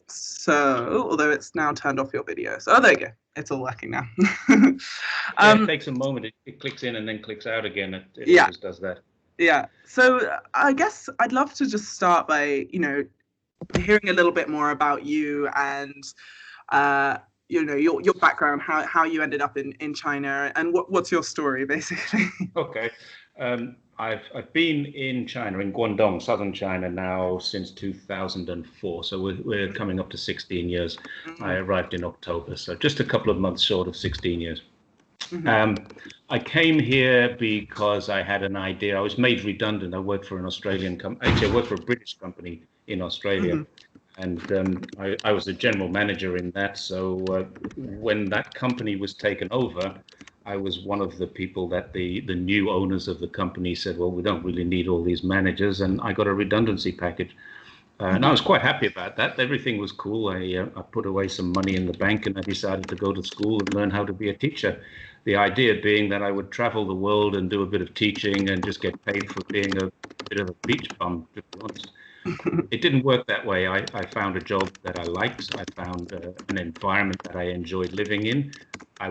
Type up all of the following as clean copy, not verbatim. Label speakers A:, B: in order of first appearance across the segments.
A: So, although it's now turned off your video. So, oh, there you go. It's all working now.
B: Yeah, it takes a moment. It clicks in and then clicks out again. It
A: Yeah.
B: always does that.
A: Yeah. So I guess I'd love to just start by, hearing a little bit more about you and, your background, how you ended up in China, and what's your story, basically.
B: Okay. I've been in China, in Guangdong, southern China now since 2004. So we're coming up to 16 years. I arrived in October, so just a couple of months short of 16 years. I came here because I had an idea. I was made redundant. I worked for an Australian company. Actually, I worked for a British company in Australia. And I was the general manager in that. So when that company was taken over, I was one of the people that the new owners of the company said, well, we don't really need all these managers. And I got a redundancy package. And I was quite happy about that. Everything was cool. I put away some money in the bank and I decided to go to school and learn how to be a teacher. The idea being that I would travel the world and do a bit of teaching and just get paid for being a bit of a beach bum, to be honest. It didn't work that way. I found a job that I liked. I found an environment that I enjoyed living in. I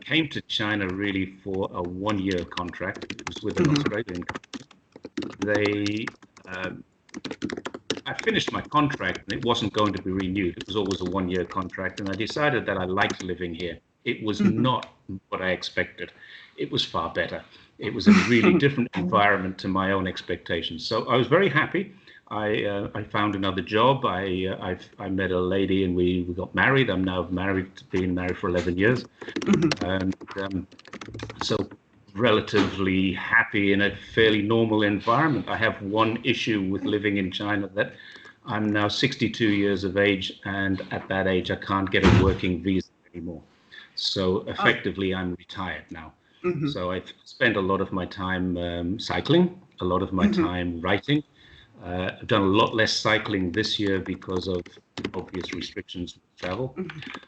B: came to China really for a one-year contract. It was with an Australian company. I finished my contract and it wasn't going to be renewed. It was always a one-year contract, and I decided that I liked living here. It was not what I expected. It was far better. It was a really different environment to my own expectations. So I was very happy. I found another job. I met a lady and we got married. I'm now been married for 11 years. And so relatively happy in a fairly normal environment. I have one issue with living in China, that I'm now 62 years of age, and at that age I can't get a working visa anymore. So effectively I'm retired now. So I've spent a lot of my time cycling, a lot of my time writing. I've done a lot less cycling this year because of obvious restrictions with travel.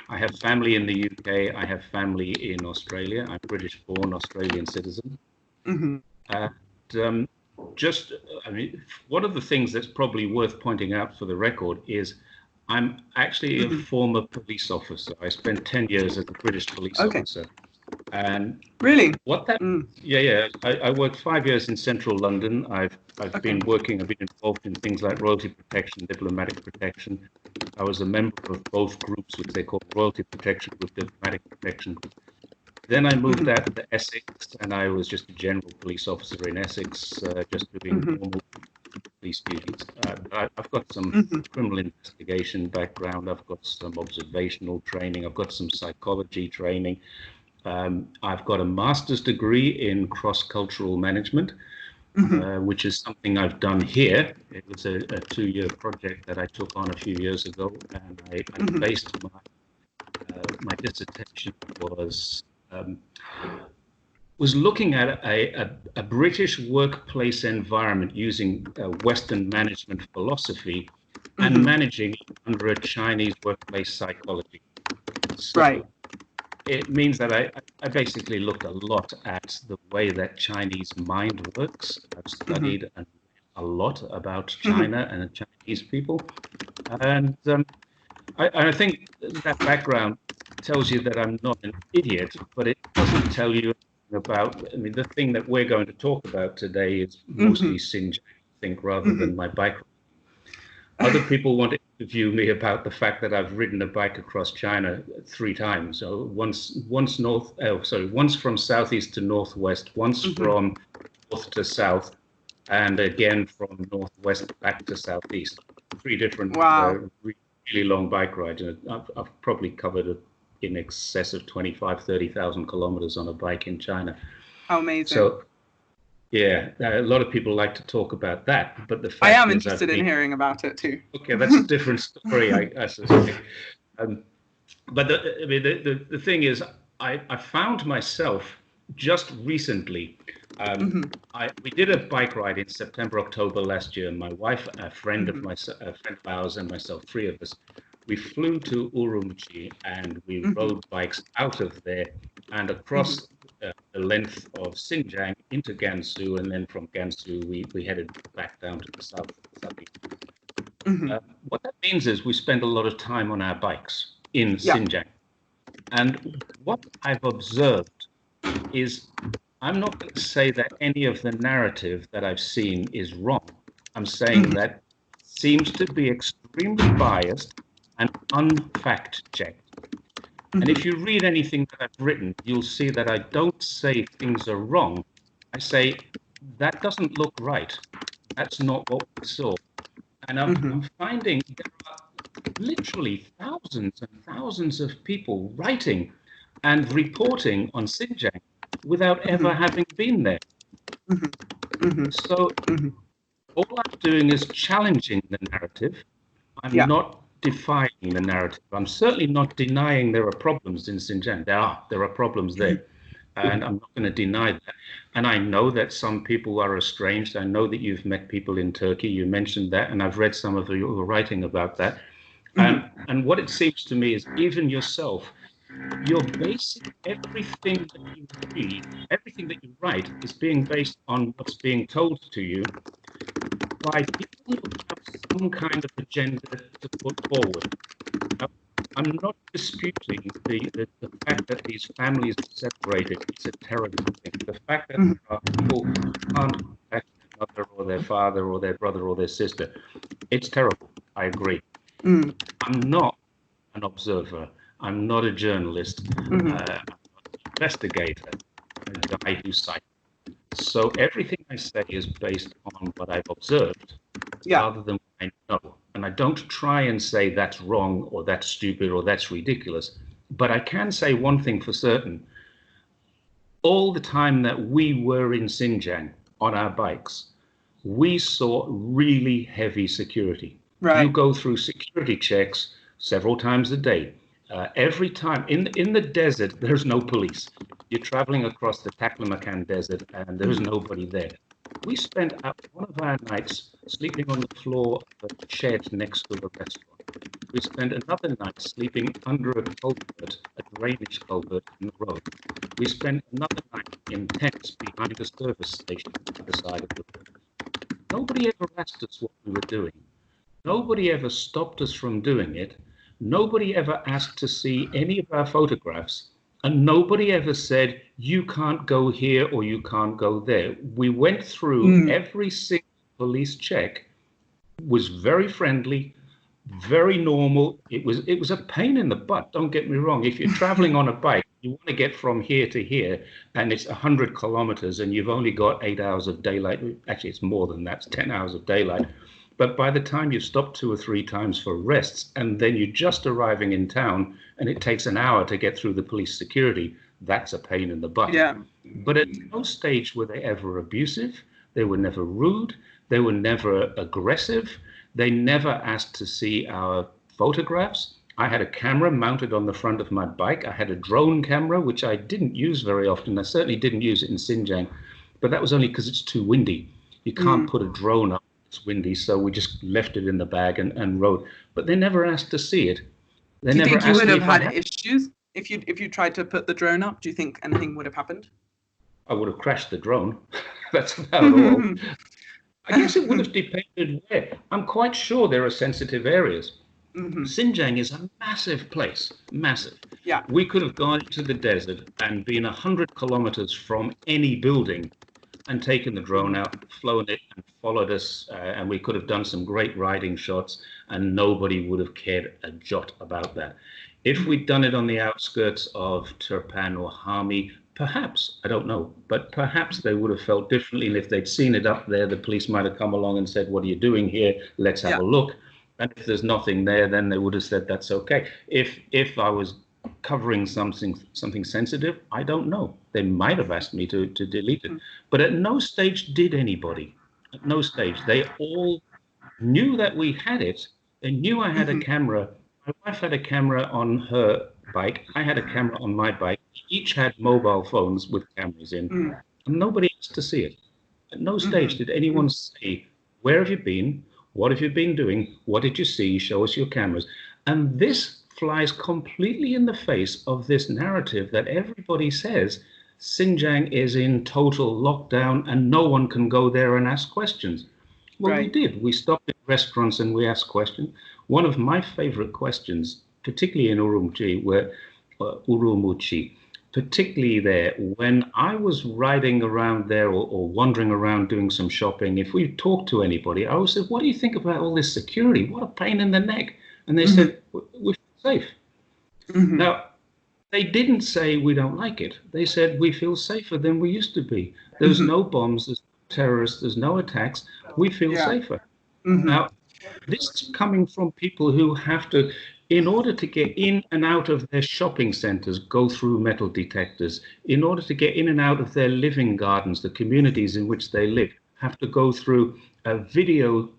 B: I have family in the UK. I have family in Australia. I'm British-born Australian citizen. And one of the things that's probably worth pointing out for the record is I'm actually a former police officer. I spent 10 years as a British police officer. And
A: really,
B: what that? I worked 5 years in central London. I've been involved in things like royalty protection, diplomatic protection. I was a member of both groups, which they call royalty protection with diplomatic protection. Then I moved out to Essex, and I was just a general police officer in Essex, just doing normal police duties. I've got some criminal investigation background. I've got some observational training. I've got some psychology training. I've got a master's degree in cross-cultural management, which is something I've done here. It was a 2-year project that I took on a few years ago, and I based my dissertation was looking at a British workplace environment using Western management philosophy and managing under a Chinese workplace psychology. So it means that I basically looked a lot at the way that Chinese mind works. I've studied a lot about China and Chinese people. And I think that background tells you that I'm not an idiot, but it doesn't tell you about, the thing that we're going to talk about today is mostly Xinjiang, I think, rather than my bike. Other people want to interview me about the fact that I've ridden a bike across China 3 times. So once from southeast to northwest, once from north to south, and again from northwest back to southeast. 3 different really long bike rides. And I've probably covered in excess of 30,000 kilometers on a bike in China.
A: How amazing.
B: So, yeah, a lot of people like to talk about that, but the fact
A: I am interested in hearing about it too.
B: Okay, that's a different story, I suspect. But the thing is, I found myself just recently. We did a bike ride in September, October last year. My wife, a friend of ours, and myself, 3 of us. We flew to Urumqi and we rode bikes out of there and across the length of Xinjiang into Gansu, and then from Gansu we headed back down to the southeast. What that means is we spend a lot of time on our bikes in
A: Yeah.
B: Xinjiang. And what I've observed is, I'm not going to say that any of the narrative that I've seen is wrong. I'm saying that it seems to be extremely biased and unfact-checked. And if you read anything that I've written, you'll see that I don't say things are wrong. I say, that doesn't look right. That's not what we saw. And I'm finding there are literally thousands and thousands of people writing and reporting on Xinjiang without ever having been there. So all I'm doing is challenging the narrative. I'm not defying the narrative. I'm certainly not denying there are problems in Xinjiang. There are problems there. And I'm not going to deny that. And I know that some people are estranged. I know that you've met people in Turkey. You mentioned that, and I've read some of your writing about that. And what it seems to me is, even yourself, you're basing everything that you read, everything that you write is being based on what's being told to you by people who have some kind of agenda to put forward. Now, I'm not disputing the fact that these families are separated. It's a terrible thing. The fact that there are people who can't contact their mother or their father or their brother or their sister, it's terrible. I agree. I'm not an observer. I'm not a journalist. I'm not an investigator. I'm a guy who cites. So everything I say is based on what I've observed, rather than what I know. And I don't try and say that's wrong or that's stupid or that's ridiculous. But I can say one thing for certain. All the time that we were in Xinjiang on our bikes, we saw really heavy security. You go through security checks several times a day. Every time in the desert, there's no police. You're traveling across the Taklamakan desert and there's nobody there. We spent one of our nights sleeping on the floor of a shed next to the restaurant. We spent another night sleeping under a culvert, a drainage culvert in the road. We spent another night in tents behind a service station on the side of the road. Nobody ever asked us what we were doing. Nobody ever stopped us from doing it. Nobody ever asked to see any of our photographs. And nobody ever said, you can't go here or you can't go there. We went through every single police check, was very friendly, very normal. It was a pain in the butt, don't get me wrong. If you're traveling on a bike, you want to get from here to here, and it's 100 kilometers, and you've only got 8 hours of daylight. Actually, it's more than that, it's 10 hours of daylight. But by the time you've stopped 2 or 3 times for rests, and then you're just arriving in town, and it takes an hour to get through the police security, that's a pain in the butt. But at no stage were they ever abusive. They were never rude. They were never aggressive. They never asked to see our photographs. I had a camera mounted on the front of my bike. I had a drone camera, which I didn't use very often. I certainly didn't use it in Xinjiang, but that was only because it's too windy. You can't put a drone up. It's windy, so we just left it in the bag and rode. But they never asked to see it. They
A: Do you
B: never
A: think you
B: asked
A: would
B: me
A: have
B: if I
A: had issues if you tried to put the drone up? Do you think anything would have happened?
B: I would have crashed the drone. That's about all. I guess it would have depended where. I'm quite sure there are sensitive areas. Xinjiang is a massive place, massive.
A: Yeah.
B: We could have gone into the desert and been 100 kilometers from any building and taken the drone out, flown it, and followed us, and we could have done some great riding shots, and nobody would have cared a jot about that. If we'd done it on the outskirts of Turpan or Hami, perhaps, I don't know, but perhaps they would have felt differently. And if they'd seen it up there, the police might have come along and said, what are you doing here? Let's have a look. And if there's nothing there, then they would have said, that's okay. If I was covering something sensitive, I don't know. They might have asked me to delete it. But at no stage did anybody. At no stage. They all knew that we had it. They knew I had a camera. My wife had a camera on her bike. I had a camera on my bike. Each had mobile phones with cameras in. And nobody asked to see it. At no stage did anyone say, where have you been? What have you been doing? What did you see? Show us your cameras. And this flies completely in the face of this narrative that everybody says Xinjiang is in total lockdown and no one can go there and ask questions. Well, we
A: Right.
B: did. We stopped at restaurants and we asked questions. One of my favorite questions, particularly in Urumqi, particularly there, when I was riding around there or wandering around doing some shopping, if we talked to anybody, I always said, what do you think about all this security? What a pain in the neck. And they said, we feel safe. Now, they didn't say we don't like it. They said we feel safer than we used to be. There's no bombs, there's no terrorists, there's no attacks. We feel
A: Yeah.
B: safer. Now, this is coming from people who have to, in order to get in and out of their shopping centers, go through metal detectors. In order to get in and out of their living gardens, the communities in which they live, have to go through a video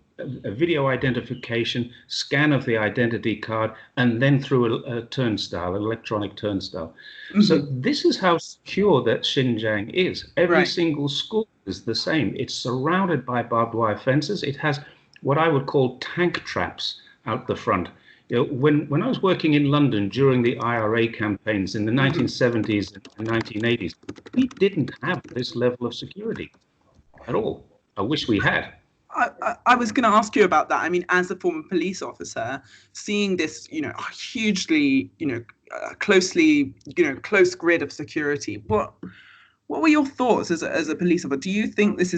B: identification, scan of the identity card, and then through a turnstile, an electronic turnstile. So this is how secure that Xinjiang is. Every single school is the same. It's surrounded by barbed wire fences. It has what I would call tank traps out the front. You know, when I was working in London during the IRA campaigns in the 1970s and 1980s, we didn't have this level of security at all. I wish we had.
A: I was going to ask you about that. I mean, as a former police officer, seeing this, hugely, closely, close grid of security, what were your thoughts as a police officer? Do you think this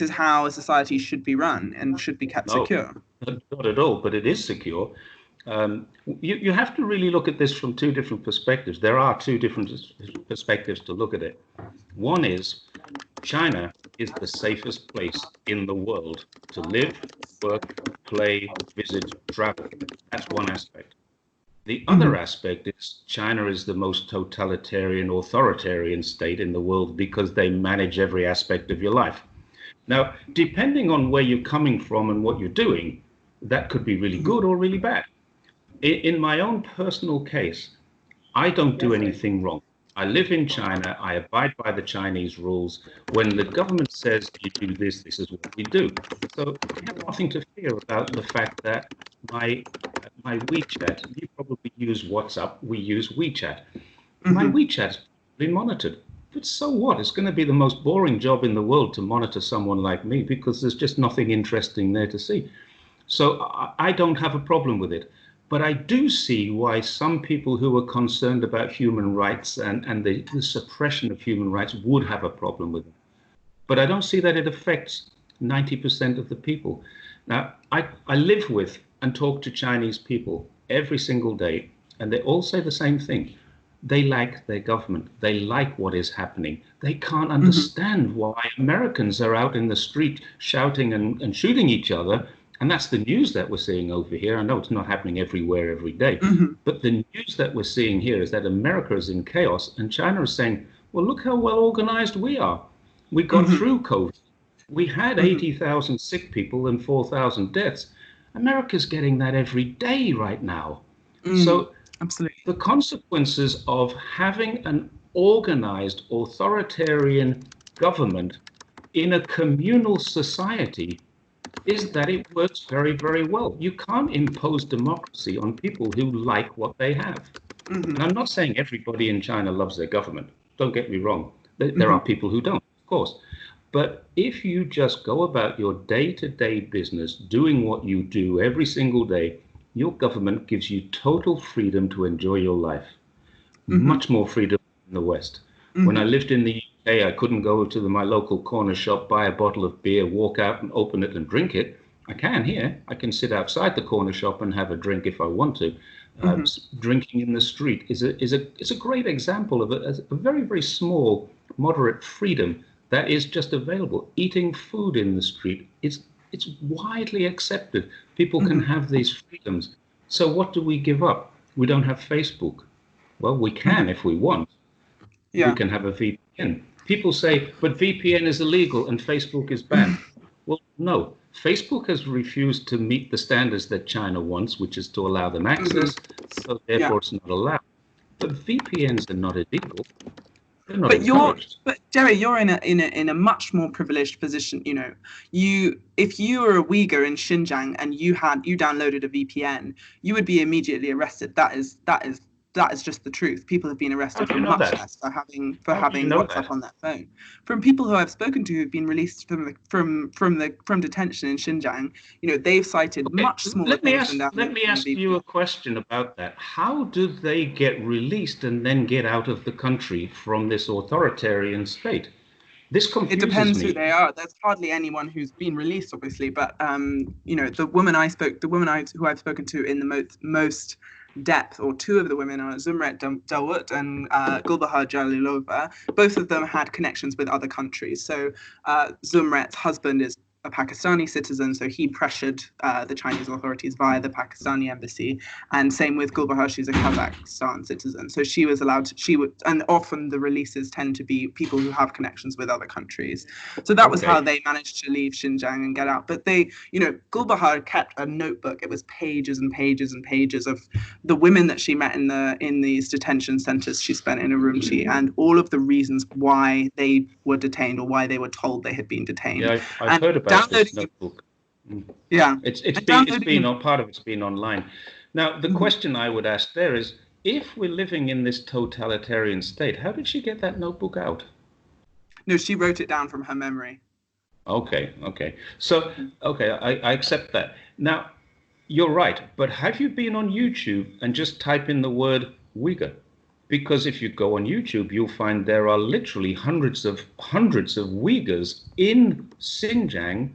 A: is how a society should be run and should be kept secure?
B: Not at all, but it is secure. You have to really look at this from two different perspectives. There are two different perspectives to look at it. One is China is the safest place in the world to live, work, play, visit, travel. That's one aspect. The other aspect is China is the most totalitarian, authoritarian state in the world because they manage every aspect of your life. Now, depending on where you're coming from and what you're doing, that could be really good or really bad. In my own personal case, I don't do anything wrong. I live in China. I abide by the Chinese rules. When the government says you do this, this is what we do. So I have nothing to fear about the fact that my WeChat, you probably use WhatsApp, we use WeChat. My WeChat's probably monitored. But so what? It's going to be the most boring job in the world to monitor someone like me because there's just nothing interesting there to see. So I don't have a problem with it. But I do see why some people who are concerned about human rights and the suppression of human rights would have a problem with it. But I don't see that it affects 90% of the people. Now, I live with and talk to Chinese people every single day, and they all say the same thing. They like their government. They like what is happening. They can't understand why Americans are out in the street shouting and shooting each other. And that's the news that we're seeing over here. I know it's not happening everywhere every day, but the news that we're seeing here is that America is in chaos and China is saying, well, look how well organized we are. We got through COVID. We had 80,000 sick people and 4,000 deaths. America's getting that every day right now. So
A: absolutely,
B: the consequences of having an organized authoritarian government in a communal society is that it works very, very well. You can't impose democracy on people who like what they have. And I'm not saying everybody in China loves their government. Don't get me wrong. There are people who don't, of course. But if you just go about your day-to-day business, doing what you do every single day, your government gives you total freedom to enjoy your life. Much more freedom in the West. When I lived in the UK, I couldn't go to my local corner shop, buy a bottle of beer, walk out and open it and drink it. I can here. I can sit outside the corner shop and have a drink if I want to. Drinking in the street is a great example of a very, very small, moderate freedom that is just available. Eating food in the street, it's widely accepted. People can have these freedoms. So what do we give up? We don't have Facebook. Well, we can if we want. We can have a VPN. People say, but VPN is illegal and Facebook is banned. Well, no. Facebook has refused to meet the standards that China wants, which is to allow them access, so therefore it's not allowed. But VPNs are not illegal. They're not encouraged.
A: But Jerry, you're in a much more privileged position. If you were a Uyghur in Xinjiang and you downloaded a VPN, you would be immediately arrested. That is that is just the truth. People have been
B: How
A: arrested
B: do
A: for
B: you know
A: much
B: that?
A: less for having
B: How do you know
A: WhatsApp
B: that?
A: on their phone. From people who I've spoken to who've been released from detention in Xinjiang, they've cited
B: Okay,
A: much smaller things than
B: let me
A: downloading a
B: ask you a
A: VPN.
B: question about that. How do they get released and then get out of the country from this authoritarian state? This
A: It
B: confuses
A: depends who
B: me.
A: they are. There's hardly anyone who's been released, obviously, but who I've spoken to in the most depth, or two of the women are Zumret Dawood and Gulbahar Jalilova. Both of them had connections with other countries. So Zumret's husband is a Pakistani citizen, so he pressured the Chinese authorities via the Pakistani embassy. And same with Gulbahar, she's a Kazakhstan citizen, so she was allowed to. And often the releases tend to be people who have connections with other countries. So that was how
B: Okay.
A: they managed to leave Xinjiang and get out. But Gulbahar kept a notebook. It was pages and pages and pages of the women that she met in these detention centers she spent in Urumqi, and all of the reasons why they were detained or why they were told they had been detained.
B: Yeah, I've
A: And
B: heard about this
A: downloading,
B: notebook. Mm.
A: yeah,
B: It's
A: and
B: been
A: downloading.
B: on part of it's been online. Now, the
A: Mhm.
B: question I would ask there is, if we're living in this totalitarian state, how did she get that notebook out?
A: No, she wrote it down from her memory.
B: Okay, okay. So,
A: Mhm.
B: okay, I accept that. Now, you're right, but have you been on YouTube and just type in the word Uyghur? Because if you go on YouTube, you'll find there are literally hundreds of Uyghurs in Xinjiang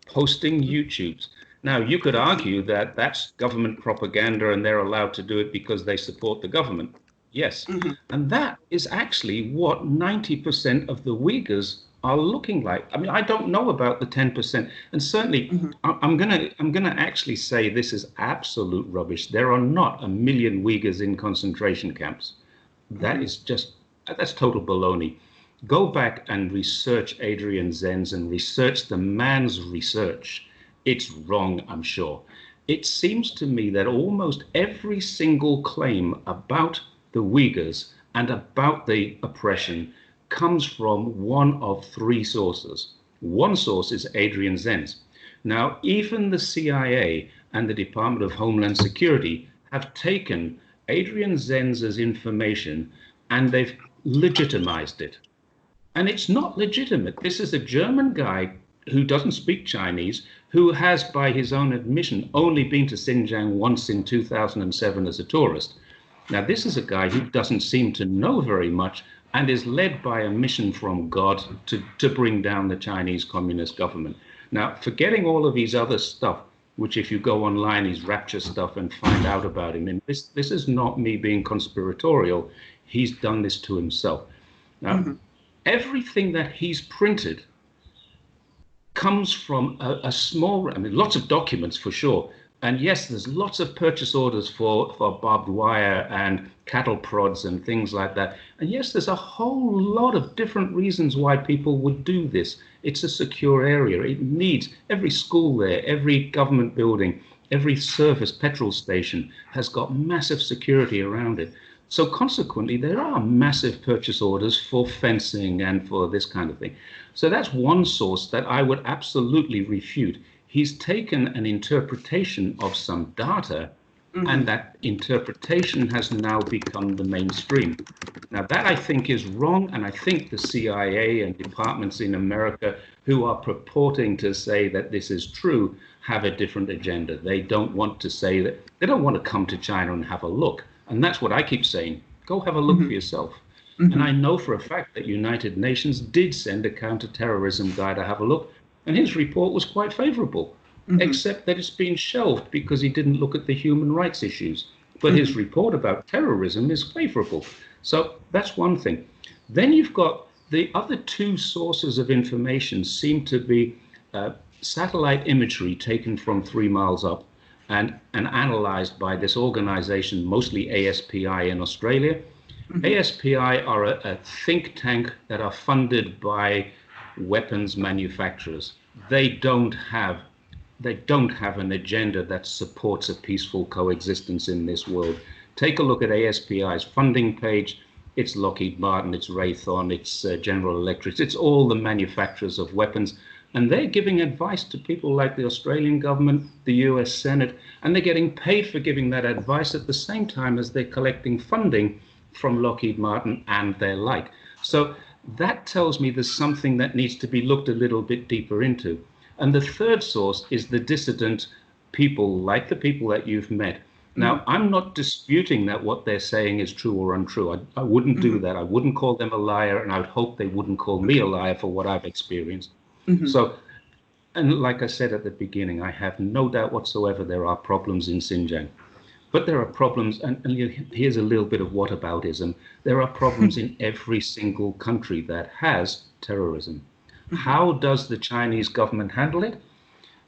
B: posting YouTubes. Now, you could argue that that's government propaganda and they're allowed to do it because they support the government. Yes.
A: Mhm.
B: And that is actually what 90% of the Uyghurs are looking like. I mean, I don't know about the 10%. And certainly,
A: Mhm.
B: I'm gonna actually say this is absolute rubbish. There are not a million Uyghurs in concentration camps. That
A: Mhm.
B: is just that's total baloney. Go back and research Adrian Zenz and research the man's research. It's wrong, I'm sure. It seems to me that almost every single claim about the Uyghurs and about the oppression comes from one of three sources. One source is Adrian Zenz. Now, even the CIA and the Department of Homeland Security have taken Adrian Zenz's information and they've legitimized it. And it's not legitimate. This is a German guy who doesn't speak Chinese, who has, by his own admission, only been to Xinjiang once in 2007 as a tourist. Now, this is a guy who doesn't seem to know very much and is led by a mission from God to bring down the Chinese Communist government. Now, forgetting all of his other stuff, which if you go online, his rapture stuff and find out about him, and this is not me being conspiratorial, he's done this to himself. Now,
A: Mhm.
B: everything that he's printed comes from a small, I mean, lots of documents for sure. And yes, there's lots of purchase orders for barbed wire and cattle prods and things like that. And yes, there's a whole lot of different reasons why people would do this. It's a secure area. It needs every school there, every government building, every service petrol station has got massive security around it. So consequently, there are massive purchase orders for fencing and for this kind of thing. So that's one source that I would absolutely refute. He's taken an interpretation of some data, and
A: Mhm.
B: that interpretation has now become the mainstream. Now, that I think is wrong, and I think the CIA and departments in America who are purporting to say that this is true have a different agenda. They don't want to say that, they don't want to come to China and have a look. And that's what I keep saying. Go have a look for
A: Mhm.
B: yourself. And I
A: Mhm.
B: know for a fact that United Nations did send a counterterrorism guy to have a look, and his report was quite favorable,
A: Mhm.
B: except that it's been shelved because he didn't look at the human rights issues. But his
A: Mhm.
B: report about terrorism is favorable. So that's one thing. Then you've got the other two sources of information seem to be satellite imagery taken from 3 miles up and analyzed by this organization, mostly ASPI in Australia.
A: Mhm.
B: ASPI are a think tank that are funded by weapons manufacturers. They don't have an agenda that supports a peaceful coexistence in this world. Take a look at ASPI's funding page. It's Lockheed Martin, it's Raytheon, it's General Electric, it's all the manufacturers of weapons. And they're giving advice to people like the Australian government, the US Senate, and they're getting paid for giving that advice at the same time as they're collecting funding from Lockheed Martin and their like. So that tells me there's something that needs to be looked a little bit deeper into. And the third source is the dissident people, like the people that you've met. Now, I'm not disputing that what they're saying is true or untrue. I wouldn't do that. I wouldn't call them a liar, and I would hope they wouldn't call me a liar for what I've experienced. So, and like I said at the beginning, I have no doubt whatsoever there are problems in Xinjiang. But there are problems, and here's a little bit of whataboutism. There are problems in every single country that has terrorism. How does the Chinese government handle it?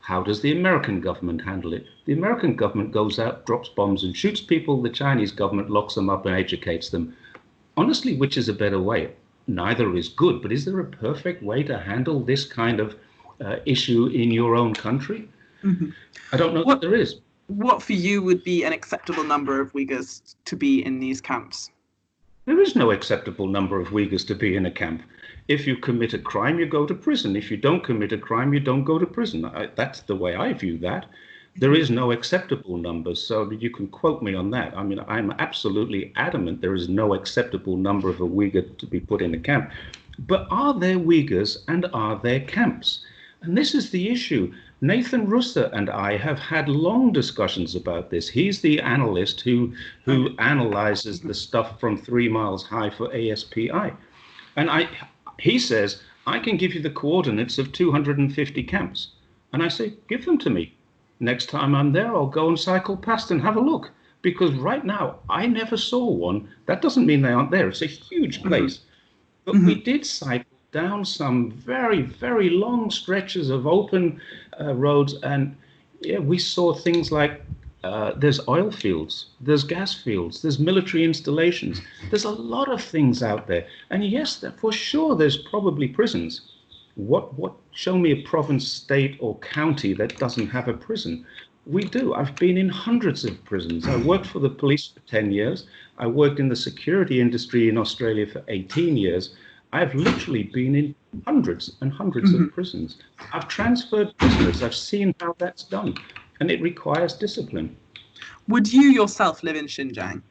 B: How does the American government handle it? The American government goes out, drops bombs and shoots people. The Chinese government locks them up and educates them. Honestly, which is a better way? Neither is good, but is there a perfect way to handle this kind of issue in your own country? I don't know that there is.
A: What for you would be an acceptable number of Uyghurs to be in these camps?
B: There is no acceptable number of Uyghurs to be in a camp. If you commit a crime, you go to prison. If you don't commit a crime, you don't go to prison. That's the way I view that. There is no acceptable number, so you can quote me on that. I mean, I'm absolutely adamant there is no acceptable number of a Uyghur to be put in a camp. But are there Uyghurs and are there camps? And this is the issue. Nathan Russer and I have had long discussions about this. He's the analyst who analyzes the stuff from 3 Miles High for ASPI. And he says, I can give you the coordinates of 250 camps. And I say, give them to me. Next time I'm there, I'll go and cycle past and have a look. Because right now, I never saw one. That doesn't mean they aren't there. It's a huge place. But we did cycle down some very, very long stretches of open roads. And yeah, we saw things like there's oil fields, there's gas fields, there's military installations. There's a lot of things out there. And yes, for sure, there's probably prisons. Show me a province, state, or county that doesn't have a prison. We do. I've been in hundreds of prisons. I worked for the police for 10 years. I worked in the security industry in Australia for 18 years. I've literally been in hundreds and hundreds of prisons. I've transferred prisoners. I've seen how that's done. And it requires discipline.
A: Would you yourself live in Xinjiang?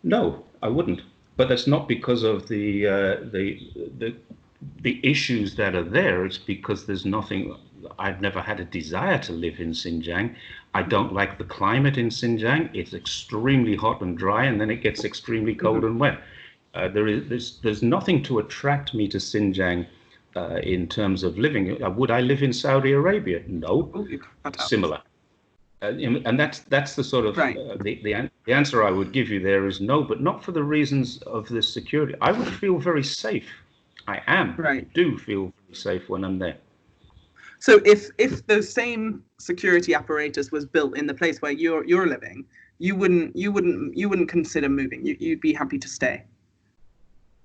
B: No, I wouldn't. But that's not because of the issues that are there. It's because there's nothing. I've never had a desire to live in Xinjiang. I don't like the climate in Xinjiang. It's extremely hot and dry, and then it gets extremely cold and wet. There's nothing to attract me to Xinjiang in terms of living. Would I live in Saudi Arabia? No. Similar. And that's the sort of the answer I would give you there is no, but not for the reasons of the security. I would feel very safe. I do feel very safe when I'm there.
A: So if the same security apparatus was built in the place where you're living, you wouldn't consider moving. You'd be happy to stay.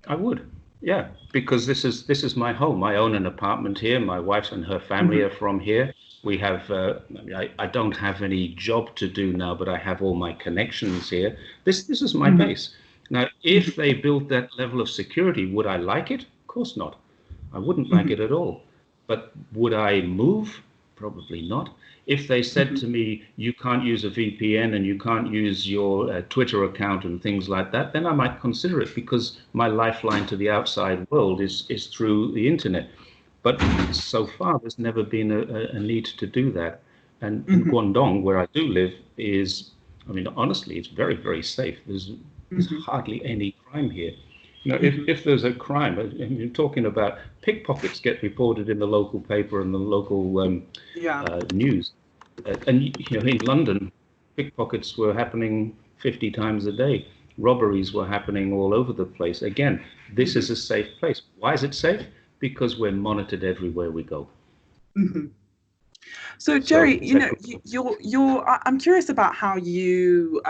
B: I would, yeah, because this is my home. I own an apartment here. My wife and her family are from here. We have. I don't have any job to do now, but I have all my connections here. This is my base. Now, if they built that level of security, would I like it? Of course not. I wouldn't like it at all. But would I move? Probably not. If they said to me, you can't use a VPN and you can't use your Twitter account and things like that, then I might consider it, because my lifeline to the outside world is through the internet. But so far, there's never been a need to do that. And in Guangdong, where I do live, honestly, it's very, very safe. There's hardly any crime here. You know, if there's a crime, and you're talking about pickpockets get reported in the local paper and the local news. And in London, pickpockets were happening 50 times a day. Robberies were happening all over the place. Again, this is a safe place. Why is it safe? Because we're monitored everywhere we go.
A: So Jerry, I'm curious about how you,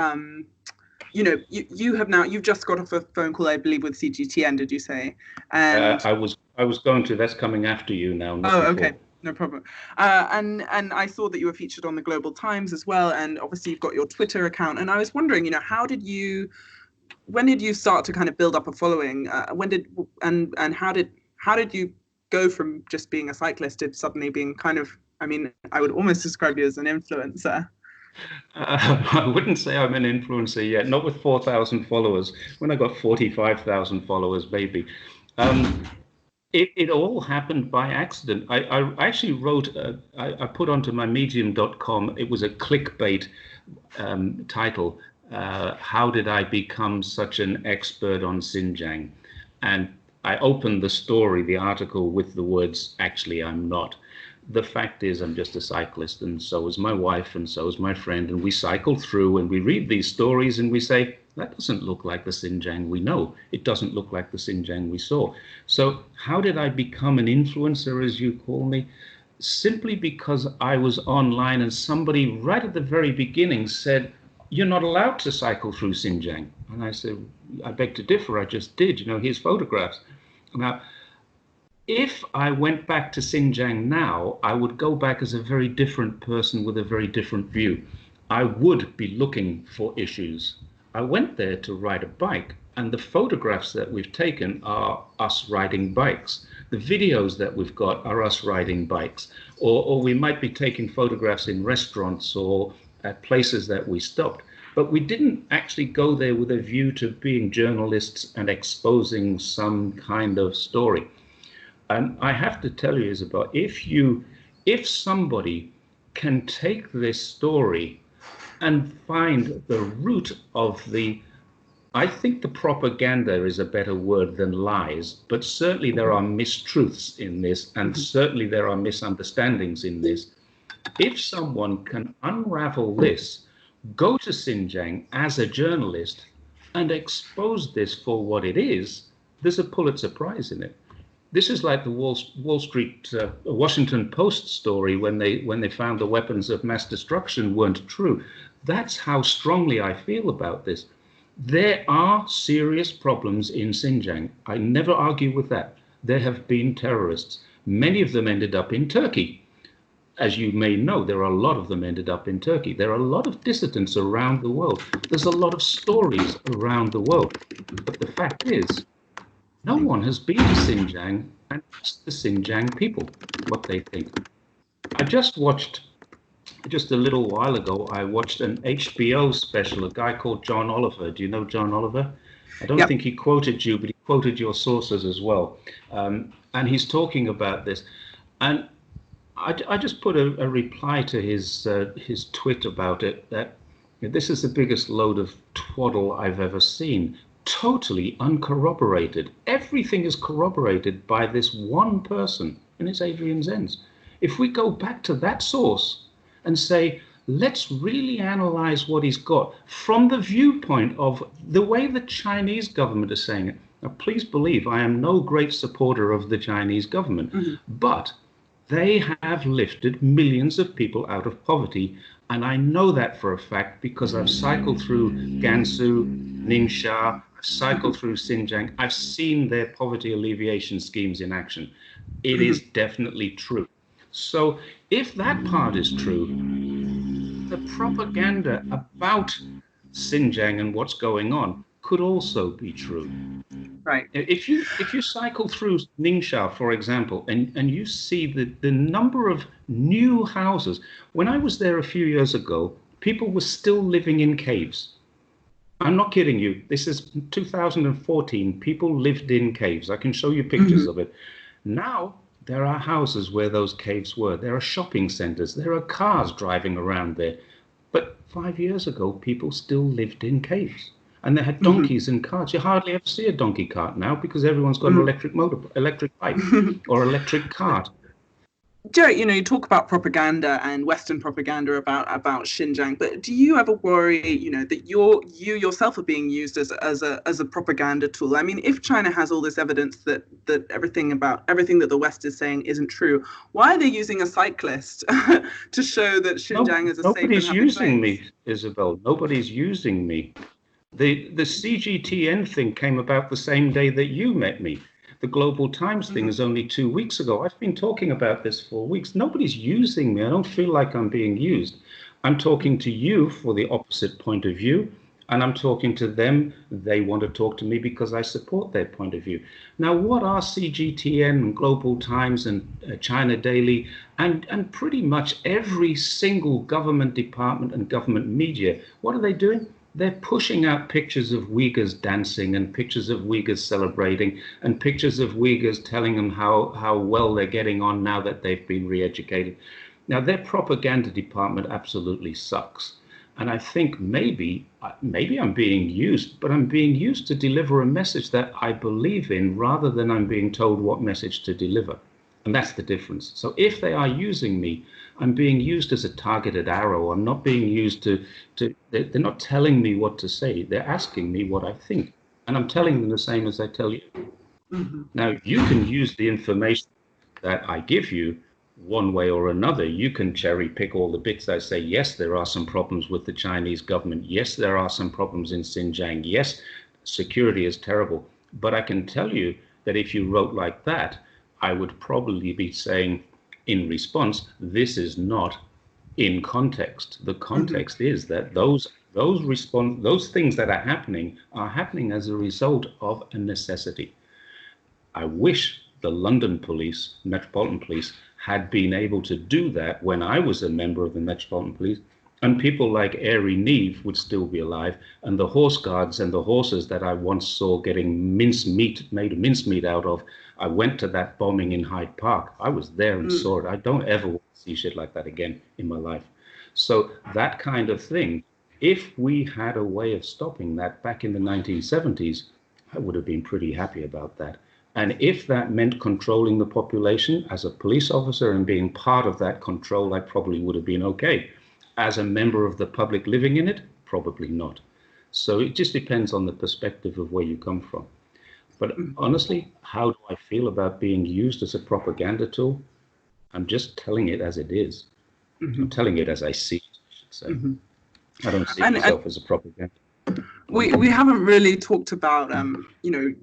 A: you've just got off a phone call, I believe, with CGTN, did you say? And
B: I was going to. That's coming after you now.
A: Okay. No problem. And I saw that you were featured on the Global Times as well, and obviously you've got your Twitter account. And I was wondering, when did you start to kind of build up a following? How did you go from just being a cyclist to suddenly being kind of, I mean, I would almost describe you as an influencer.
B: I wouldn't say I'm an influencer yet, not with 4,000 followers. When I got 45,000 followers, maybe. It all happened by accident. I actually wrote, I put onto my medium.com, it was a clickbait title, How Did I Become Such an Expert on Xinjiang? And I opened the story, the article, with the words, actually, I'm not. The fact is, I'm just a cyclist, and so is my wife, and so is my friend, and we cycle through and we read these stories and we say, that doesn't look like the Xinjiang we know. It doesn't look like the Xinjiang we saw. So how did I become an influencer, as you call me? Simply because I was online and somebody right at the very beginning said, you're not allowed to cycle through Xinjiang. And I said, I beg to differ, I just did. Here's photographs. Now, if I went back to Xinjiang now, I would go back as a very different person with a very different view. I would be looking for issues. I went there to ride a bike, and the photographs that we've taken are us riding bikes. The videos that we've got are us riding bikes. Or we might be taking photographs in restaurants or at places that we stopped. But we didn't actually go there with a view to being journalists and exposing some kind of story. And I have to tell you, Isobel, if somebody can take this story and find the root of I think the propaganda is a better word than lies, but certainly there are mistruths in this, and certainly there are misunderstandings in this. If someone can unravel this, go to Xinjiang as a journalist and expose this for what it is, there's a Pulitzer Prize in it. This is like the Wall Street, Washington Post story when they found the weapons of mass destruction weren't true. That's how strongly I feel about this. There are serious problems in Xinjiang. I never argue with that. There have been terrorists. Many of them ended up in Turkey. As you may know, there are a lot of them ended up in Turkey. There are a lot of dissidents around the world. There's a lot of stories around the world. But the fact is, no one has been to Xinjiang and asked the Xinjiang people what they think. I just watched, just a little while ago, I watched an HBO special, a guy called John Oliver. Do you know John Oliver? I don't think he quoted you, but he quoted your sources as well. And he's talking about this. And I just put a reply to his tweet about it, that this is the biggest load of twaddle I've ever seen. Totally uncorroborated. Everything is corroborated by this one person, and it's Adrian Zenz. If we go back to that source and say, let's really analyze what he's got from the viewpoint of the way the Chinese government is saying it. Now, please believe I am no great supporter of the Chinese government, but they have lifted millions of people out of poverty. And I know that for a fact because I've cycled through Gansu, Ningxia, I've cycled through Xinjiang. I've seen their poverty alleviation schemes in action. It is definitely true. So if that part is true, the propaganda about Xinjiang and what's going on could also be true.
A: Right.
B: If you cycle through Ningxia, for example, and you see the number of new houses. When I was there a few years ago, people were still living in caves. I'm not kidding you. This is 2014. People lived in caves. I can show you pictures of it. Now there are houses where those caves were. There are shopping centers. There are cars driving around there. But 5 years ago, people still lived in caves. And they had donkeys and carts. You hardly ever see a donkey cart now because everyone's got an electric bike or electric cart.
A: Joe, you talk about propaganda and Western propaganda about Xinjiang, but do you ever worry, that you yourself are being used as a propaganda tool? I mean, if China has all this evidence that everything that the West is saying isn't true, why are they using a cyclist to show that Xinjiang is a safe and happy place?
B: Nobody's using me, Isobel. Nobody's using me. The CGTN thing came about the same day that you met me. The Global Times thing is only 2 weeks ago. I've been talking about this for weeks. Nobody's using me. I don't feel like I'm being used. I'm talking to you for the opposite point of view. and I'm talking to them. They want to talk to me because I support their point of view. Now, what are CGTN, Global Times, and China Daily, and pretty much every single government department and government media, what are they doing? They're pushing out pictures of Uyghurs dancing and pictures of Uyghurs celebrating and pictures of Uyghurs telling them how well they're getting on now that they've been re-educated. Now, their propaganda department absolutely sucks. And I think maybe I'm being used, but I'm being used to deliver a message that I believe in rather than I'm being told what message to deliver. And that's the difference. So if they are using me, I'm being used as a targeted arrow. I'm not being used they're not telling me what to say. They're asking me what I think. And I'm telling them the same as I tell you.
A: Mm-hmm.
B: Now, you can use the information that I give you one way or another. You can cherry pick all the bits that say, yes, there are some problems with the Chinese government. Yes, there are some problems in Xinjiang. Yes, security is terrible. But I can tell you that if you wrote like that, I would probably be saying in response, this is not in context. The context is that those things that are happening as a result of a necessity. I wish the London police, Metropolitan Police, had been able to do that when I was a member of the Metropolitan Police, and people like Airy Neve would still be alive, and the horse guards and the horses that I once saw getting made mincemeat out of. I went to that bombing in Hyde Park. I was there and saw it. I don't ever want to see shit like that again in my life. So that kind of thing, if we had a way of stopping that back in the 1970s, I would have been pretty happy about that. And if that meant controlling the population as a police officer and being part of that control, I probably would have been okay. As a member of the public living in it, probably not. So it just depends on the perspective of where you come from. But honestly, how do I feel about being used as a propaganda tool? I'm just telling it as it is. I'm telling it as I see it, I should say. I don't see myself as a propaganda.
A: We haven't really talked about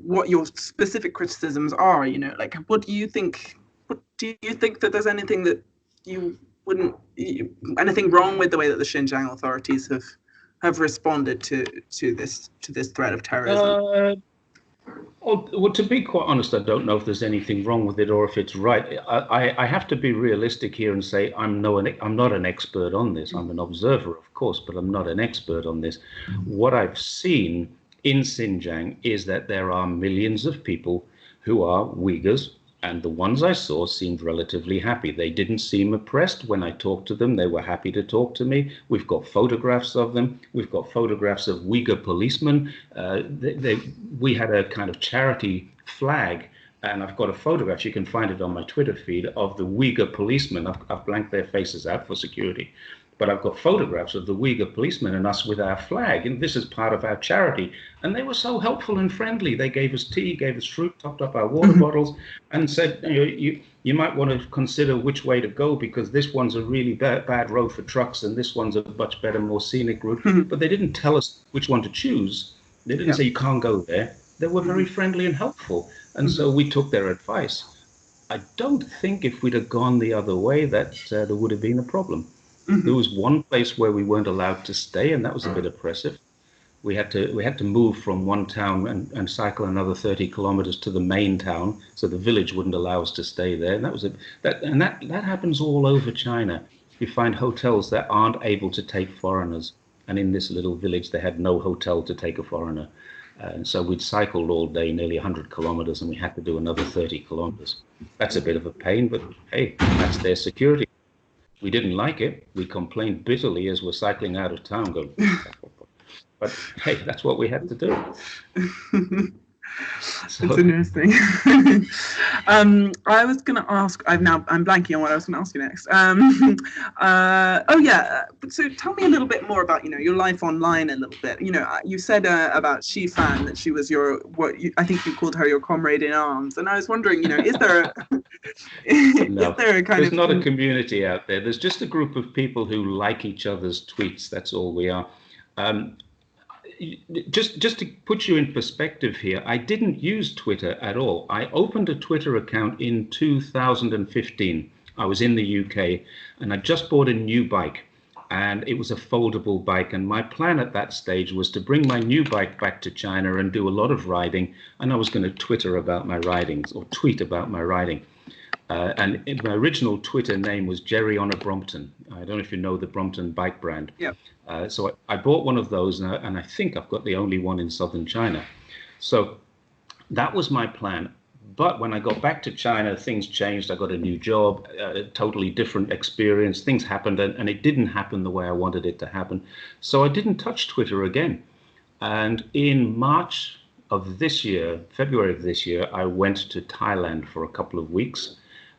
A: what your specific criticisms are. Like, what do you think? What do you think that there's anything that you wouldn't anything wrong with the way that the Xinjiang authorities have responded to this threat of terrorism?
B: Well, to be quite honest, I don't know if there's anything wrong with it or if it's right. I have to be realistic here and say I'm not an expert on this. I'm an observer, of course, but I'm not an expert on this. What I've seen in Xinjiang is that there are millions of people who are Uyghurs, and the ones I saw seemed relatively happy. They didn't seem oppressed when I talked to them. They were happy to talk to me. We've got photographs of them. We've got photographs of Uyghur policemen. We had a kind of charity flag, and I've got a photograph, you can find it on my Twitter feed, of the Uyghur policemen. I've blanked their faces out for security. But I've got photographs of the Uyghur policemen and us with our flag, and this is part of our charity. And they were so helpful and friendly. They gave us tea, gave us fruit, topped up our water bottles, and said, you might want to consider which way to go, because this one's a really bad road for trucks, and this one's a much better, more scenic route. But they didn't tell us which one to choose. They didn't say you can't go there. They were very friendly and helpful. And so we took their advice. I don't think if we'd have gone the other way that there would have been a problem. There was one place where we weren't allowed to stay, and that was a bit oppressive. We had to move from one town and cycle another 30 kilometers to the main town, so the village wouldn't allow us to stay there. And that happens all over China. You find hotels that aren't able to take foreigners, and in this little village they had no hotel to take a foreigner. And so we'd cycled all day, nearly 100 kilometers, and we had to do another 30 kilometers. That's a bit of a pain, but hey, that's their security. We didn't like it. We complained bitterly as we're cycling out of town. But hey, that's what we had to do.
A: So. It's interesting. I was going to ask. I'm blanking on what I was going to ask you next. So tell me a little bit more about your life online a little bit. You said about Shifan that she was I think you called her your comrade in arms, and I was wondering, is there
B: there's not a community out there. There's just a group of people who like each other's tweets. That's all we are. Just to put you in perspective here, I didn't use Twitter at all. I opened a Twitter account in 2015. I was in the UK and I just bought a new bike. and it was a foldable bike. And my plan at that stage was to bring my new bike back to China and do a lot of riding. And I was going to Twitter about my ridings, or tweet about my riding. And my original Twitter name was Jerry on a Brompton. I don't know if you know the Brompton bike brand.
A: Yeah.
B: So I bought one of those, and I think I've got the only one in southern China. So that was my plan. But when I got back to China, things changed. I got a new job, a totally different experience. Things happened, and it didn't happen the way I wanted it to happen. So I didn't touch Twitter again. And in March of this year, February of this year, I went to Thailand for a couple of weeks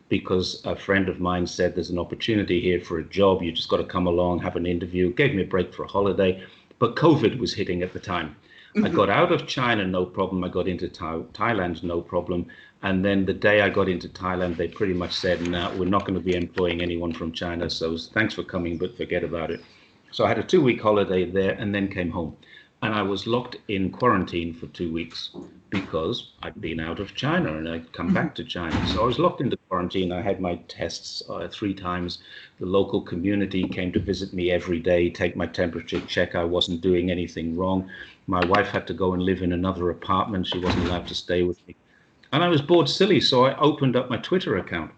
B: because a friend of mine said there's an opportunity here for a job. You just got to come along, have an interview. Gave me a break for a holiday. But COVID was hitting at the time. I got out of China, no problem. I got into Thailand, no problem. And then the day I got into Thailand, they pretty much said, no, we're not going to be employing anyone from China. So thanks for coming, but forget about it. So I had a 2-week holiday there and then came home. And I was locked in quarantine for 2 weeks because I'd been out of China and I'd come back to China. So I was locked into quarantine. I had my tests 3 times. The local community came to visit me every day, take my temperature, check I wasn't doing anything wrong. My wife had to go and live in another apartment. She wasn't allowed to stay with me. And I was bored silly, so I opened up my Twitter account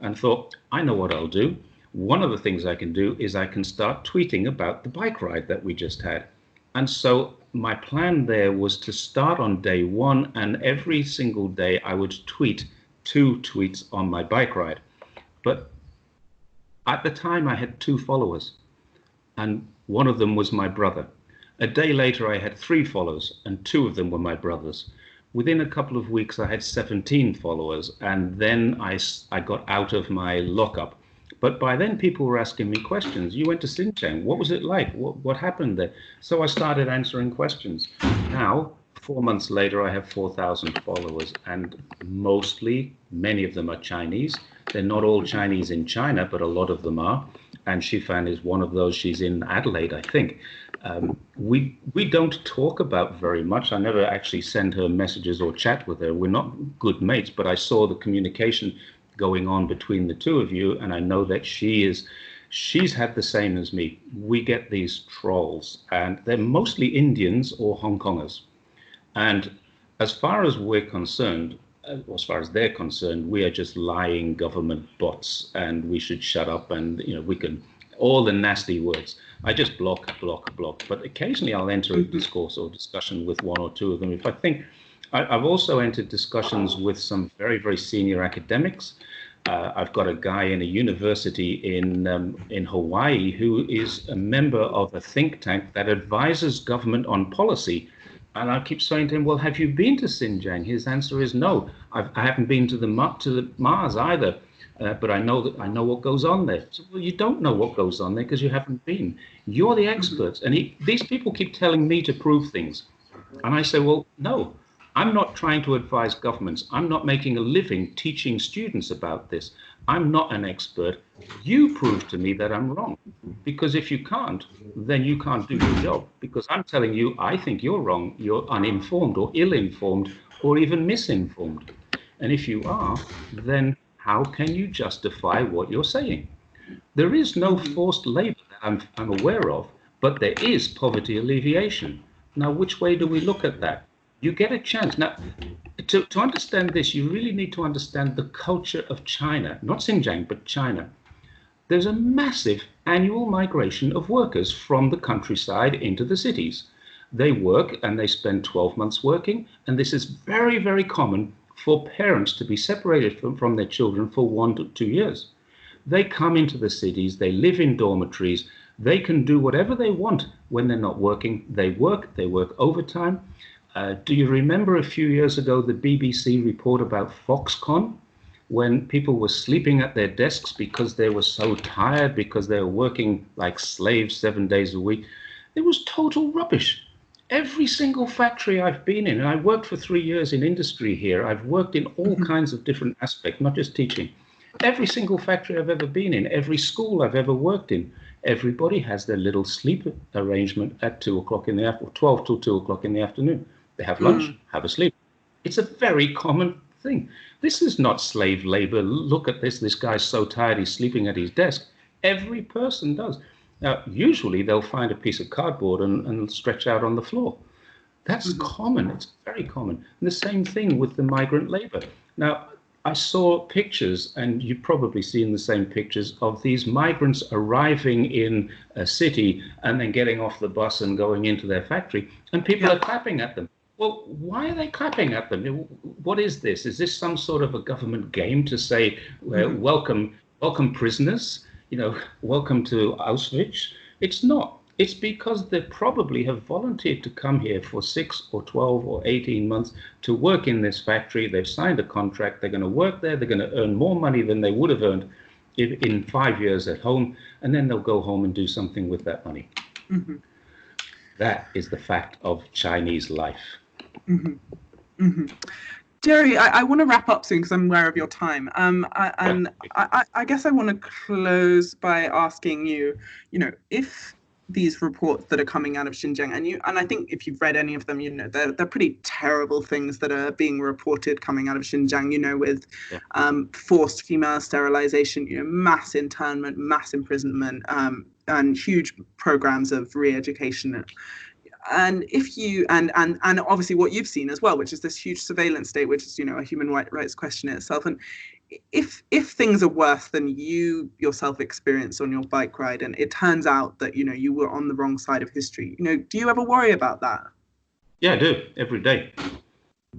B: and thought, I know what I'll do. One of the things I can do is I can start tweeting about the bike ride that we just had. And so my plan there was to start on day 1, and every single day I would tweet 2 tweets on my bike ride. But at the time I had 2 followers, and one of them was my brother. A day later I had 3 followers, and 2 of them were my brothers. Within a couple of weeks I had 17 followers, and then I got out of my lockup. But by then people were asking me questions. You went to Xinjiang. What was it like? What happened there? So I started answering questions. Now, 4 months later, I have 4,000 followers, and many of them are Chinese. They're not all Chinese in China, but a lot of them are. And Shifan is one of those. She's in Adelaide, I think. We don't talk about very much. I never actually send her messages or chat with her. We're not good mates, but I saw the communication going on between the 2 of you, and I know that she's had the same as me. We get these trolls, and they're mostly Indians or Hong Kongers. And as far as we're concerned, as far as they're concerned, we are just lying government bots, and we should shut up, and we can all the nasty words. I just block. But occasionally I'll enter a discourse or discussion with 1 or 2 of them. If I think I've also entered discussions with some very, very senior academics. I've got a guy in a university in Hawaii who is a member of a think tank that advises government on policy. And I keep saying to him, well, have you been to Xinjiang? His answer is no. I haven't been to the Mars either. But I know what goes on there. So, well, you don't know what goes on there because you haven't been. You're the experts. And these people keep telling me to prove things. And I say, well, no. I'm not trying to advise governments. I'm not making a living teaching students about this. I'm not an expert. You prove to me that I'm wrong. Because if you can't, then you can't do your job. Because I'm telling you, I think you're wrong. You're uninformed or ill-informed or even misinformed. And if you are, then how can you justify what you're saying? There is no forced labor that I'm aware of, but there is poverty alleviation. Now, which way do we look at that? You get a chance. Now, to understand this, you really need to understand the culture of China, not Xinjiang, but China. There's a massive annual migration of workers from the countryside into the cities. They work and they spend 12 months working, and this is very, very common for parents to be separated from their children for 1 to 2 years. They come into the cities, they live in dormitories, they can do whatever they want when they're not working. They work overtime. Do you remember a few years ago the BBC report about Foxconn, when people were sleeping at their desks because they were so tired, because they were working like slaves 7 days a week? It was total rubbish. Every single factory I've been in, and I worked for 3 years in industry here, I've worked in all kinds of different aspects, not just teaching. Every single factory I've ever been in, every school I've ever worked in, everybody has their little sleep arrangement at 2 o'clock in the afternoon, 12 till 2 o'clock in the afternoon. They have lunch, have a sleep. It's a very common thing. This is not slave labor. Look at this guy's so tired he's sleeping at his desk. Every person does. Now, usually they'll find a piece of cardboard and stretch out on the floor. That's common. It's very common. And the same thing with the migrant labor. Now, I saw pictures, and you've probably seen the same pictures, of these migrants arriving in a city and then getting off the bus and going into their factory, and people are clapping at them. Well, why are they clapping at them? What is this? Is this some sort of a government game to say, well, welcome prisoners, welcome to Auschwitz? It's not. It's because they probably have volunteered to come here for 6 or 12 or 18 months to work in this factory. They've signed a contract. They're going to work there. They're going to earn more money than they would have earned in 5 years at home. And then they'll go home and do something with that money. That is the fact of Chinese life.
A: Jerry, I want to wrap up soon because I'm aware of your time. I guess I want to close by asking you, if these reports that are coming out of Xinjiang, and I think if you've read any of them, they're pretty terrible things that are being reported coming out of Xinjiang, with forced female sterilization, mass internment, mass imprisonment, and huge programs of re-education. And if you and obviously what you've seen as well, which is this huge surveillance state, which is a human rights question in itself. And if things are worse than you yourself experienced on your bike ride, and it turns out that you were on the wrong side of history, do you ever worry about that?
B: Yeah, I do, every day.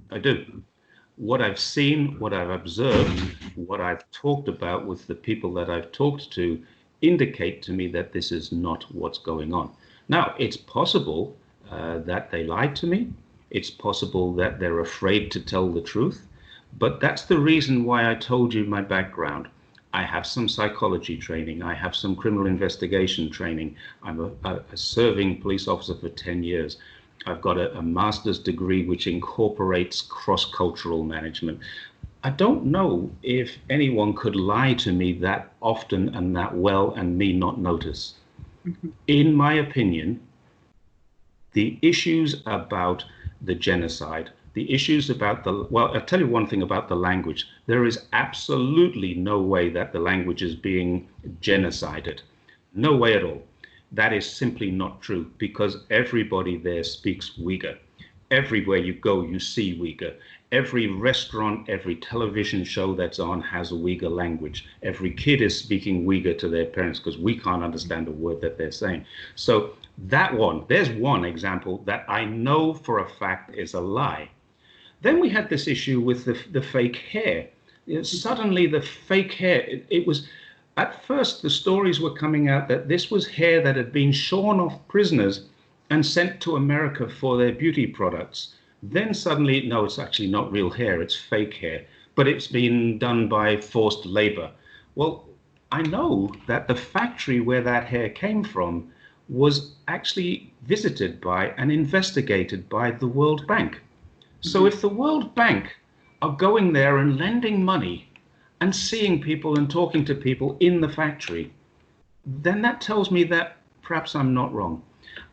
B: I do. What I've seen, what I've observed, what I've talked about with the people that I've talked to indicate to me that this is not what's going on. Now, it's possible that they lied to me. It's possible that they're afraid to tell the truth. But that's the reason why I told you my background. I have some psychology training. I have some criminal investigation training. I'm a serving police officer for 10 years. I've got a master's degree which incorporates cross-cultural management. I don't know if anyone could lie to me that often and that well and me not notice. In my opinion, the issues about the genocide, the issues about well, I'll tell you one thing about the language. There is absolutely no way that the language is being genocided. No way at all. That is simply not true, because everybody there speaks Uyghur. Everywhere you go, you see Uyghur. Every restaurant, every television show that's on has a Uyghur language. Every kid is speaking Uyghur to their parents because we can't understand a word that they're saying. So there's one example that I know for a fact is a lie. Then we had this issue with the fake hair. Suddenly the fake hair, it was, at first the stories were coming out that this was hair that had been shorn off prisoners and sent to America for their beauty products. Then suddenly, no, it's actually not real hair, it's fake hair, but it's been done by forced labor. Well, I know that the factory where that hair came from was actually visited by and investigated by the World Bank. So if the World Bank are going there and lending money and seeing people and talking to people in the factory, then that tells me that perhaps I'm not wrong.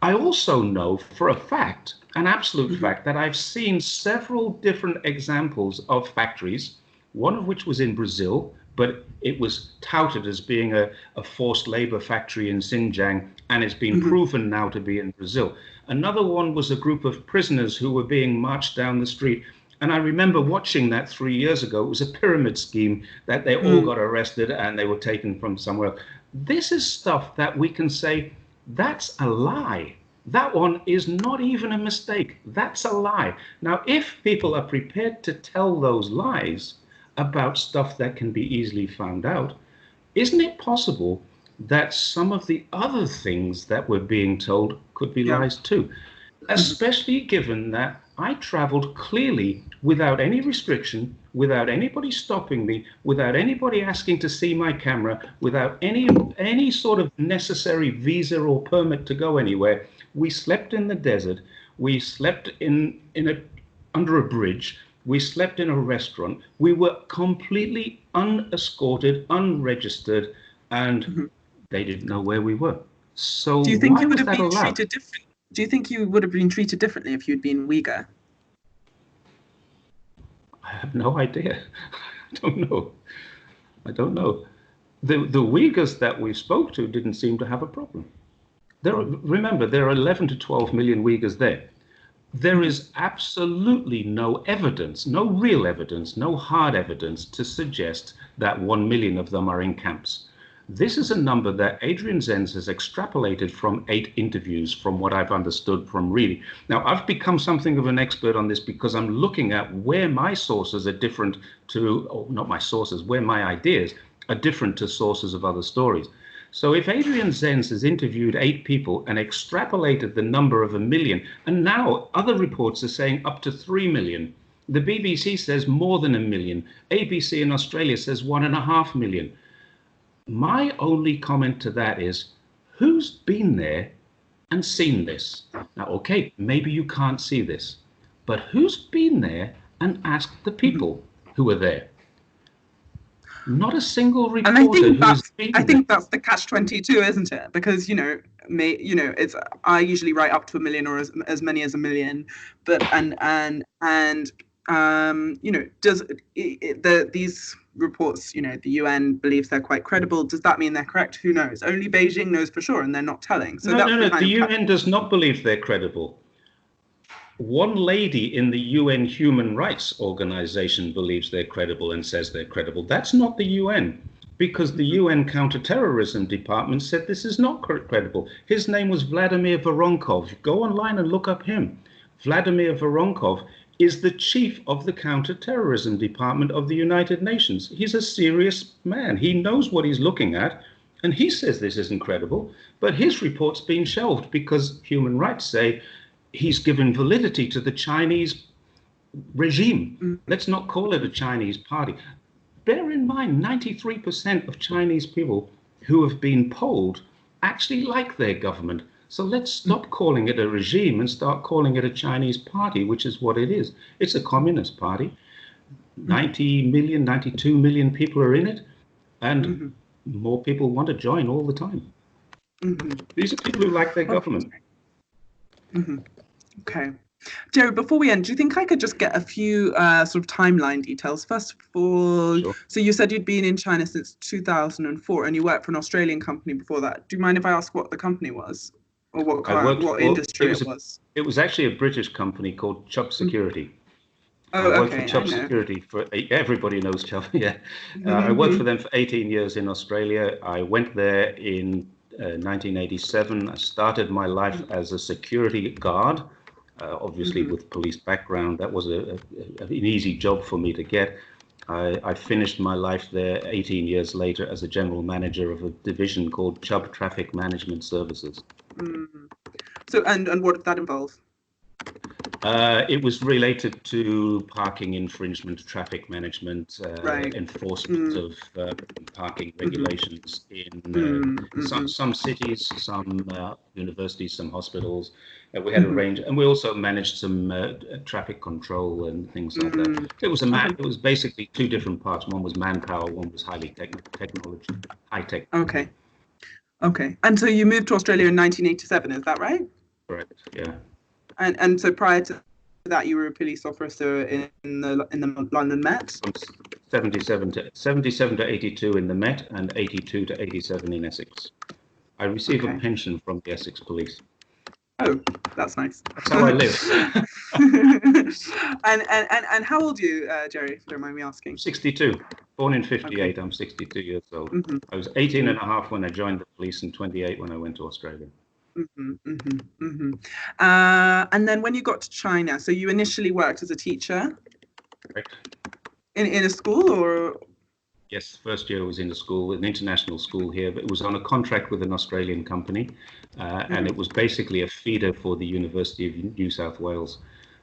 B: I also know for a fact, an absolute fact, that I've seen several different examples of factories, one of which was in Brazil, but it was touted as being a forced labor factory in Xinjiang, and it's been proven now to be in Brazil. Another one was a group of prisoners who were being marched down the street. And I remember watching that 3 years ago. It was a pyramid scheme that they all got arrested and they were taken from somewhere else. This is stuff that we can say, that's a lie. That one is not even a mistake. That's a lie. Now, if people are prepared to tell those lies about stuff that can be easily found out, isn't it possible that some of the other things that we're being told could be lies too? Especially given that I traveled clearly without any restriction, without anybody stopping me, without anybody asking to see my camera, without any sort of necessary visa or permit to go anywhere. We slept in the desert. We slept under a bridge. We slept in a restaurant. We were completely unescorted, unregistered, and they didn't know where we were. So
A: do you think
B: why
A: you would
B: was
A: have
B: that
A: been
B: allowed?
A: treated differently? Do you think you would have been treated differently if you'd been Uyghur?
B: I have no idea. I don't know. I don't know. The Uyghurs that we spoke to didn't seem to have a problem. Remember, there are 11 to 12 million Uyghurs there. There is absolutely no evidence, no real evidence, no hard evidence to suggest that 1 million of them are in camps. This is a number that Adrian Zenz has extrapolated from 8 interviews, from what I've understood from reading. Now, I've become something of an expert on this because I'm looking at where my sources are different to, or not my sources, where my ideas are different to sources of other stories. So if Adrian Zenz has interviewed 8 people and extrapolated the number of 1 million, and now other reports are saying up to 3 million, the BBC says more than 1 million, ABC in Australia says 1.5 million. My only comment to that is, who's been there and seen this? Now, okay, maybe you can't see this, but who's been there and asked the people who are there? Not a single reporter.
A: And I think that's the catch-22, isn't it? Because it's I usually write up to 1 million or as many as 1 million, but these reports, the UN believes they're quite credible. Does that mean they're correct? Who knows? Only Beijing knows for sure, and they're not telling. So
B: no. The UN does not believe they're credible. One lady in the UN Human Rights Organization believes they're credible and says they're credible. That's not the UN, because the UN Counterterrorism Department said this is not credible. His name was Vladimir Voronkov. Go online and look up him. Vladimir Voronkov is the chief of the Counterterrorism Department of the United Nations. He's a serious man. He knows what he's looking at, and he says this isn't credible, but his report's been shelved because human rights say he's given validity to the Chinese regime. Let's not call it a Chinese party. Bear in mind, 93% of Chinese people who have been polled actually like their government. So let's stop calling it a regime and start calling it a Chinese party, which is what it is. It's a communist party. 90 million, 92 million people are in it, and more people want to join all the time. These are people who like their government.
A: Okay. Jerry, before we end, do you think I could just get a few sort of timeline details? First of all,
B: Sure.
A: So you said you'd been in China since 2004 and you worked for an Australian company before that. Do you mind if I ask what the company was? Or what industry it was?
B: It was actually a British company called Chubb Security.
A: Oh,
B: I worked for Chubb Security everybody knows Chubb, yeah. I worked for them for 18 years in Australia. I went there in 1987. I started my life as a security guard, obviously with police background. That was an easy job for me to get. I finished my life there 18 years later as a general manager of a division called Chubb Traffic Management Services.
A: So, and what did that involve?
B: It was related to parking infringement, traffic management, enforcement of parking regulations in some cities, some universities, some hospitals. We had a range, and we also managed some traffic control and things like that. It was basically 2 different parts. One was manpower, one was high tech.
A: Okay. And so you moved to Australia in 1987, is that right?
B: Correct. Yeah.
A: And so prior to that, you were a police officer in the London Met?
B: From 77 to 82 in the Met and 82 to 87 in Essex. I receive a pension from the Essex Police.
A: Oh, that's nice.
B: That's how I live.
A: And how old are you, Jerry, if you don't mind me asking?
B: 62. Born in 58. I'm 62 years old. I was 18 and a half when I joined the police and 28 when I went to Australia.
A: And then when you got to China, so you initially worked as a teacher?
B: Correct.
A: In a school, or?
B: Yes, first year was in a school, an international school here, but it was on a contract with an Australian company, and it was basically a feeder for the University of New South Wales.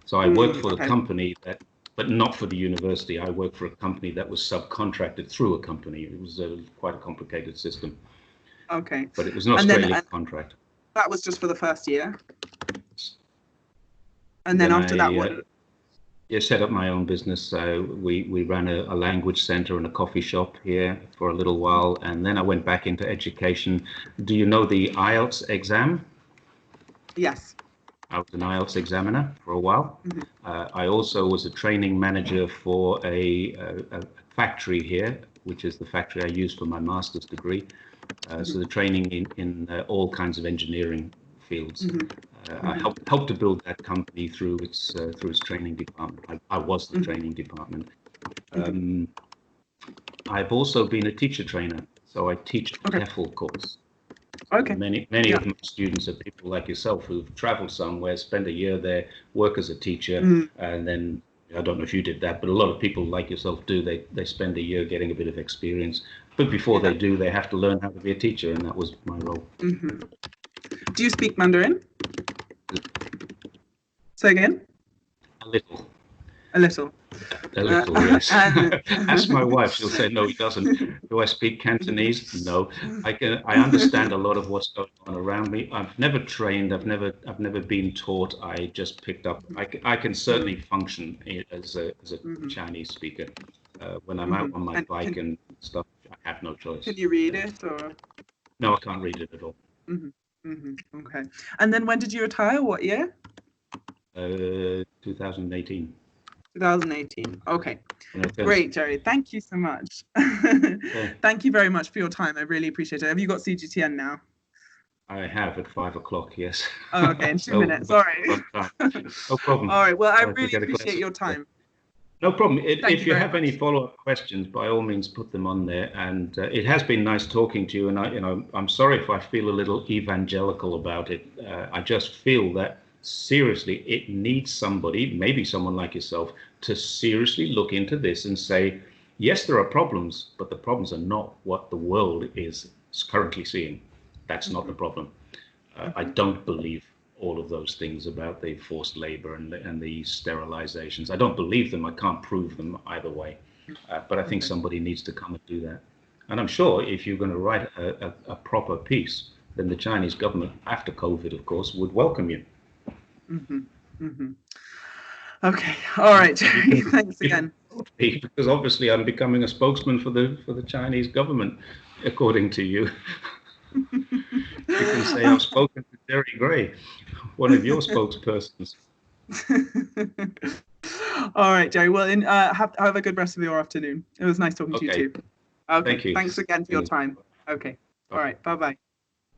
B: So I worked for the company but not for the university. I worked for a company that was subcontracted through a company. It was quite a complicated system.
A: Okay.
B: But it was an Australian contract.
A: That was just for the first year? And then after that, what?
B: Yeah, set up my own business. We ran a language center and a coffee shop here for a little while, and then I went back into education. Do you know the IELTS exam?
A: Yes.
B: I was an IELTS examiner for a while. I also was a training manager for a factory here, which is the factory I used for my master's degree. So the training in all kinds of engineering fields.
A: Mm-hmm.
B: I helped to build that company through its training department. I was the training department. I've also been a teacher trainer, so I teach the TEFL course.
A: Okay.
B: Many of my students are people like yourself who've traveled somewhere, spend a year there, work as a teacher, and then, I don't know if you did that, but a lot of people like yourself do. They spend a year getting a bit of experience, but before they do, they have to learn how to be a teacher, and that was my role.
A: Do you speak Mandarin? Say again?
B: A little.
A: A little.
B: A little, yes. Ask my wife; she'll say no, he doesn't. Do I speak Cantonese? No. I understand a lot of what's going on around me. I've never trained. I've never been taught. I just picked up. I can certainly function as a Chinese speaker. When I'm out on my bike and stuff, I have no choice.
A: Can you read it or?
B: No, I can't read it at all.
A: Okay. And then when did you retire? What year?
B: 2018.
A: 2018. Okay. Great, Jerry. Thank you so much.
B: Okay.
A: Thank you very much for your time. I really appreciate it. Have you got CGTN now?
B: I have at 5 o'clock, yes.
A: Oh, okay, in 2 minutes. Sorry.
B: No problem.
A: All right. Well, I really appreciate your time.
B: No problem. If you have any follow-up questions, by all means, put them on there. And it has been nice talking to you. And I'm sorry if I feel a little evangelical about it. I just feel that seriously, it needs somebody, maybe someone like yourself, to seriously look into this and say, yes, there are problems, but the problems are not what the world is currently seeing. That's not the problem. I don't believe all of those things about the forced labor and the sterilizations. I don't believe them. I can't prove them either way. But I think somebody needs to come and do that. And I'm sure if you're going to write a proper piece, then the Chinese government, after COVID, of course, would welcome you.
A: Okay. All right, Jerry. Thanks again.
B: Because obviously I'm becoming a spokesman for the Chinese government, according to you. You can say I've spoken to Jerry Gray, one of your spokespersons.
A: All right, Jerry. Well, have a good rest of your afternoon. It was nice talking to you too. Okay.
B: Thank you.
A: Thanks again for your time. Okay. All right. Bye-bye.